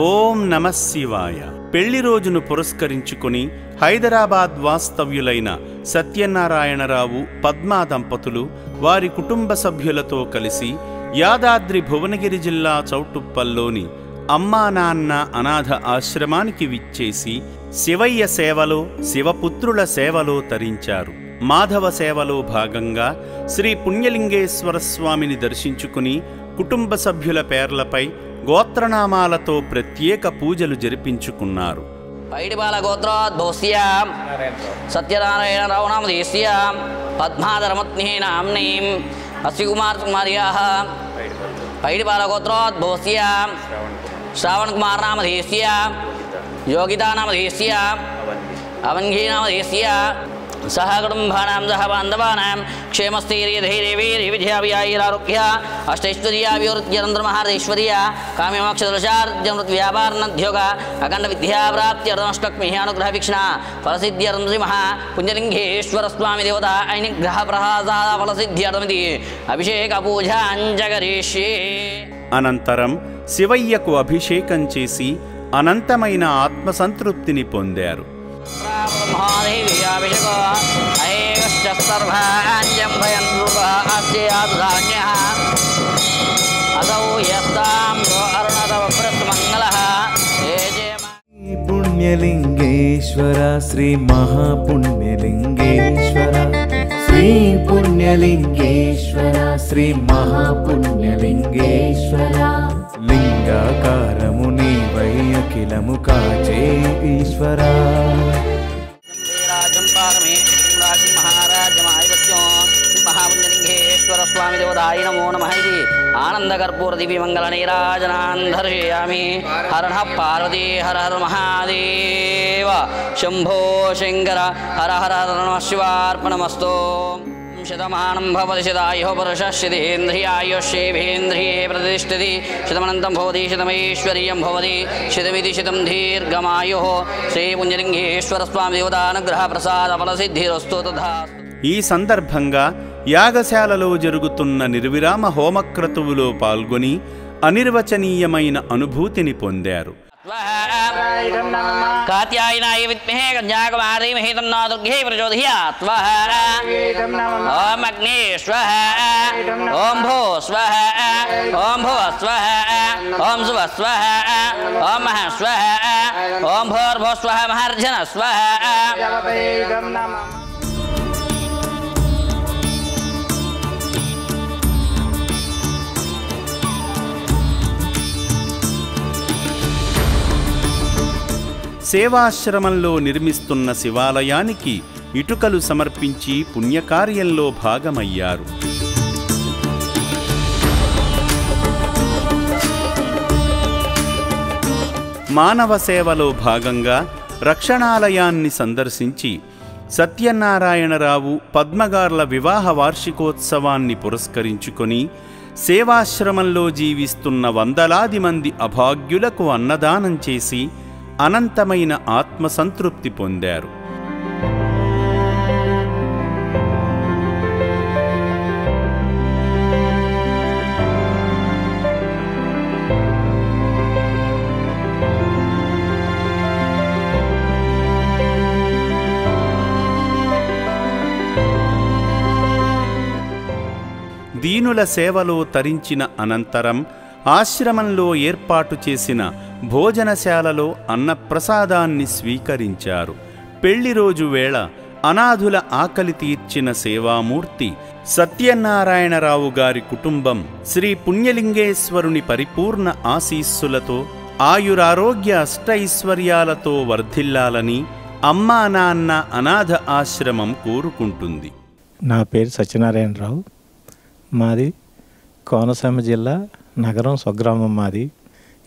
ఓం నమః శివాయ. పెళ్లి రోజును పురస్కరించుకుని హైదరాబాద్ వాస్తవ్యులైన సత్యనారాయణరావు పద్మా దంపతులు వారి కుటుంబ సభ్యులతో కలిసి యాదాద్రి భువనగిరి జిల్లా చౌటుప్పల్లోని అమ్మా నాన్న అనాథ ఆశ్రమానికి విచ్చేసి శివయ్య సేవలో శివపుత్రుల సేవలో తరించారు. మాధవ సేవలో భాగంగా శ్రీ పుణ్యలింగేశ్వర స్వామిని దర్శించుకుని కుటుంబ సభ్యుల పేర్లపై గోత్రనామాలతో ప్రత్యేక పూజలు జరిపించుకున్నారు. పైడిపాల గోత్రోద్భవస్యాం సత్యనారాయణరావు నామధేయస్యాం పద్మాధరమత్ని నామ్నీం అశ్వికుమార్యాః పైడిపాల గోత్రోద్భవస్యాం శ్రావణకుమార్ నామధేయస్యాం యోగితా నామధేయస్యాం అవన్ఘీ నామధేయస్యాం సహ కుటుంబానాం సహ బాంధవానాం క్షేమస్థైర్యధైర్యవీర్యవిజయాభియారోగ్య అష్టైశ్వర్యాభివృద్ధ్యనందమహాదేశ్వర్య కామ్యమోక్షదర్శార్జమృద్వ్యాపారనద్యోగ అఖండ విద్యాప్రాప్త్యర్థమష్టక్మి అనుగ్రహ వీక్షణ ఫలసిద్ధ్యర్థం శ్రీ మహా పుణ్యలింగేశ్వర స్వామి దేవత అనుగ్రహ ప్రసాద ఫలసిద్ధ్యర్థమితి అభిషేక పూజాంజగరీష్యే. అనంతరం శివయ్యకు అభిషేకం చేసి అనంతమైన ఆత్మసంతృప్తిని పొందారు. పుణ్యలింగేశ్వర శ్రీ మహాపుణ్యలింగేశ్వర శ్రీ పుణ్యలింగేశ్వర శ్రీ మహాపుణ్యలింగేశ్వర లింగాకారము నీవై అఖిలము కాచే ఈశ్వర. మహాపుణ్యలింగేశ్వర స్వామి దేవతాయ నమో నమః. ఇది ఆనందకర్పూర దివ్య మంగళ నీరాజనాన్ దర్శయామి. హర పార్వతీ హర హర మహాదేవ శంభో శంకర హర హర హర నమః శివార్పణమస్తు. శతమానం భవతి శతాయుః పురుషశతేంద్రియాయుష్యేంద్రియే ప్రతిష్ఠతి శతమనంతం భవతి శతమైశ్వర్యం భవతి శతమితి శతం దీర్ఘమాయుః. శ్రీ పుణ్యలింగేశ్వర స్వామి దేవతానుగ్రహ ప్రసాద ఫలసిద్ధిరస్తు తథాస్తు. ఈ సందర్భంగా యాగశాలలో జరుగుతున్న నిర్విరామ హోమక్రతువులో పాల్గొని అనిర్వచనీయమైన అనుభూతిని పొందారు. కాత్యాయనాయ విద్మహే కన్యాకుమారీ మహే తన్నో దుర్గే ప్రచోదయాత్. ఓం అగ్నే స్వః ఓం భూ స్వః ఓం భువ స్వః ఓం శువ స్వః ఓం మహ స్వః ఓం భూర్భువ స్వః మహార్జన స్వః. సేవాశ్రమంలో నిర్మిస్తున్న శివాలయానికి ఇటుకలు సమర్పించి పుణ్యకార్యంలో భాగమయ్యారు. మానవ సేవలో భాగంగా రక్షణాలయాన్ని సందర్శించి సత్యనారాయణరావు పద్మగార్ల వివాహ వార్షికోత్సవాన్ని పురస్కరించుకొని సేవాశ్రమంలో జీవిస్తున్న వందలాది మంది అభాగ్యులకు అన్నదానం చేసి అనంతమైన ఆత్మసంతృప్తి పొందారు. దీనుల సేవలో తరించిన అనంతరం ఆశ్రమంలో ఏర్పాటు చేసిన భోజనశాలలో అన్నప్రసాదాన్ని స్వీకరించారు. పెళ్లి రోజు వేళ అనాథుల ఆకలి తీర్చిన సేవామూర్తి సత్యనారాయణరావు గారి కుటుంబం శ్రీ పుణ్యలింగేశ్వరుని పరిపూర్ణ ఆశీస్సులతో ఆయురారోగ్య అష్టైశ్వర్యాలతో వర్ధిల్లాలని అమ్మా నాన్న అనాథ ఆశ్రమం కోరుకుంటుంది. నా పేరు సత్యనారాయణరావు. మాది కోనసీమ జిల్లా నగరం స్వగ్రామం మాది.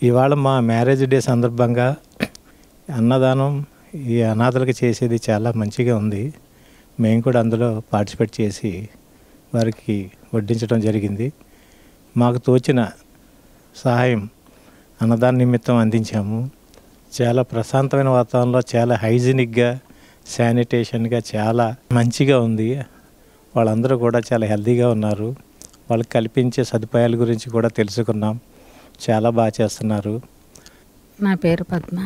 ఇవాళ మా మ్యారేజ్ డే సందర్భంగా అన్నదానం ఈ అనాథలకు చేసేది చాలా మంచిగా ఉంది. మేము కూడా అందులో పార్టిసిపేట్ చేసి వారికి వడ్డించడం జరిగింది. మాకు తోచిన సహాయం అన్నదాన నిమిత్తం అందించాము. చాలా ప్రశాంతమైన వాతావరణంలో చాలా హైజీనిక్గా శానిటేషన్గా చాలా మంచిగా ఉంది. వాళ్ళందరూ కూడా చాలా హెల్తీగా ఉన్నారు. వాళ్ళకి కల్పించే సదుపాయాల గురించి కూడా తెలుసుకున్నాం. చాలా బాగా చేస్తున్నారు. నా పేరు పద్మ.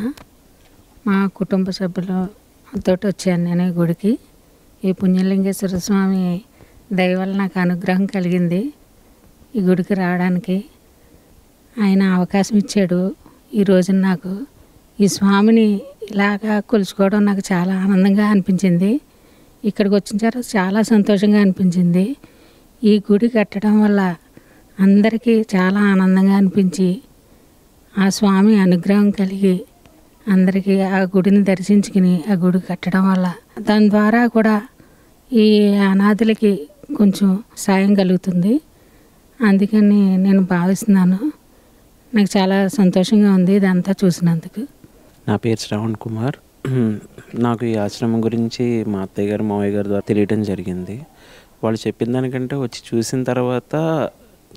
మా కుటుంబ సభ్యులతో వచ్చాను నేను ఈ గుడికి. ఈ పుణ్యలింగేశ్వర స్వామి దయ వల్ల నాకు అనుగ్రహం కలిగింది ఈ గుడికి రావడానికి. ఆయన అవకాశం ఇచ్చాడు ఈ రోజున నాకు. ఈ స్వామిని ఇలాగా కొలుచుకోవడం నాకు చాలా ఆనందంగా అనిపించింది. ఇక్కడికి వచ్చిన తర్వాత చాలా సంతోషంగా అనిపించింది. ఈ గుడి కట్టడం వల్ల అందరికీ చాలా ఆనందంగా అనిపించి ఆ స్వామి అనుగ్రహం కలిగి అందరికీ ఆ గుడిని దర్శించుకుని ఆ గుడి కట్టడం వల్ల దాని ద్వారా కూడా ఈ అనాథులకి కొంచెం సాయం కలుగుతుంది. అందుకని నేను భావిస్తున్నాను. నాకు చాలా సంతోషంగా ఉంది ఇదంతా చూసినందుకు. నా పేరు శ్రవణ్ కుమార్. నాకు ఈ ఆశ్రమం గురించి మా అత్తయ్య గారు మావయ్య గారి ద్వారా తెలియడం జరిగింది. వాళ్ళు చెప్పిన దానికంటే వచ్చి చూసిన తర్వాత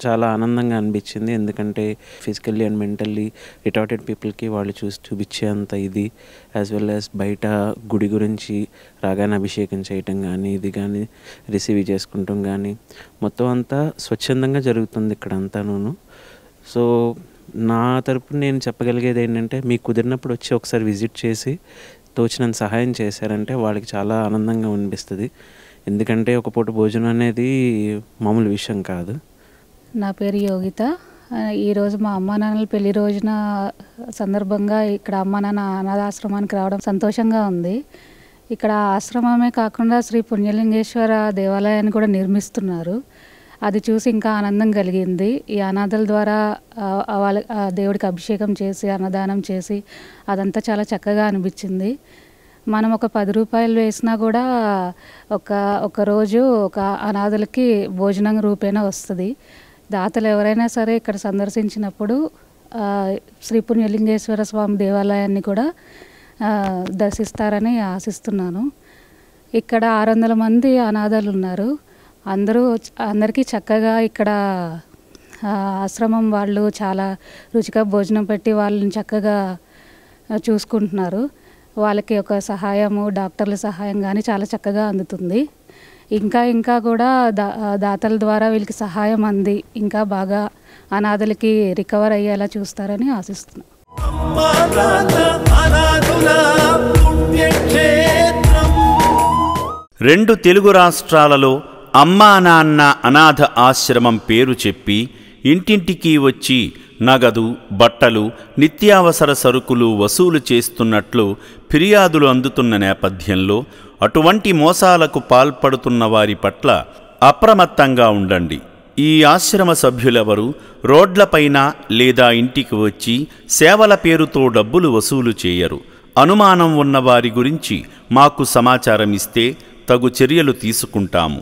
చాలా ఆనందంగా అనిపించింది. ఎందుకంటే ఫిజికల్లీ అండ్ మెంటల్లీ రిటార్టెడ్ పీపుల్కి వాళ్ళు చూపించేంత ఇది, యాజ్ వెల్ యాజ్ బయట గుడి గురించి రాగానే అభిషేకం చేయటం కానీ ఇది కానీ రిసీవ్ చేసుకుంటాం కానీ మొత్తం అంతా స్వచ్ఛందంగా జరుగుతుంది ఇక్కడ అంతాను. సో నా తరపున నేను చెప్పగలిగేది ఏంటంటే మీకు కుదిరినప్పుడు వచ్చి ఒకసారి విజిట్ చేసి తోచినంత సహాయం చేశారంటే వాళ్ళకి చాలా ఆనందంగా అనిపిస్తుంది. ఎందుకంటే ఒక పూట భోజనం అనేది మామూలు విషయం కాదు. నా పేరు యోగిత. ఈరోజు మా అమ్మా నాన్నల పెళ్లి రోజున సందర్భంగా ఇక్కడ అమ్మా నాన్న అనాథాశ్రమానికి రావడం సంతోషంగా ఉంది. ఇక్కడ ఆశ్రమమే కాకుండా శ్రీ పుణ్యలింగేశ్వర దేవాలయాన్ని కూడా నిర్మిస్తున్నారు. అది చూసి ఇంకా ఆనందం కలిగింది. ఈ అనాథల ద్వారా వాళ్ళ దేవుడికి అభిషేకం చేసి అన్నదానం చేసి అదంతా చాలా చక్కగా అనిపించింది. మనం ఒక 10 రూపాయలు వేసినా కూడా ఒక రోజు ఒక అనాథలకి భోజనం రూపేణ వస్తుంది. దాతలు ఎవరైనా సరే ఇక్కడ సందర్శించినప్పుడు శ్రీ పుణ్యలింగేశ్వర స్వామి దేవాలయాన్ని కూడా దర్శిస్తారని ఆశిస్తున్నాను. ఇక్కడ 600 మంది అనాథలు ఉన్నారు. అందరికీ చక్కగా ఇక్కడ ఆశ్రమం వాళ్ళు చాలా రుచిగా భోజనం పెట్టి వాళ్ళని చక్కగా చూసుకుంటున్నారు. వాళ్ళకి ఒక సహాయము, డాక్టర్ల సహాయం కానీ చాలా చక్కగా అందుతుంది. ఇంకా కూడా దాతల ద్వారా వీళ్ళకి సహాయం అంది ఇంకా బాగా అనాథలకి రికవర్ అయ్యేలా చూస్తారని ఆశిస్తున్నాను. రెండు తెలుగు రాష్ట్రాలలో అమ్మా నాన్న అనాథ ఆశ్రమం పేరు చెప్పి ఇంటింటికి వచ్చి నగదు, బట్టలు, నిత్యావసర సరుకులు వసూలు చేస్తున్నట్లు ఫిర్యాదులు అందుతున్న నేపథ్యంలో అటువంటి మోసాలకు పాల్పడుతున్న వారి పట్ల అప్రమత్తంగా ఉండండి. ఈ ఆశ్రమ సభ్యులెవరూ రోడ్లపైన లేదా ఇంటికి వచ్చి సేవల పేరుతో డబ్బులు వసూలు చేయరు. అనుమానం ఉన్న వారి గురించి మాకు సమాచారం ఇస్తే తగు చర్యలు తీసుకుంటాము.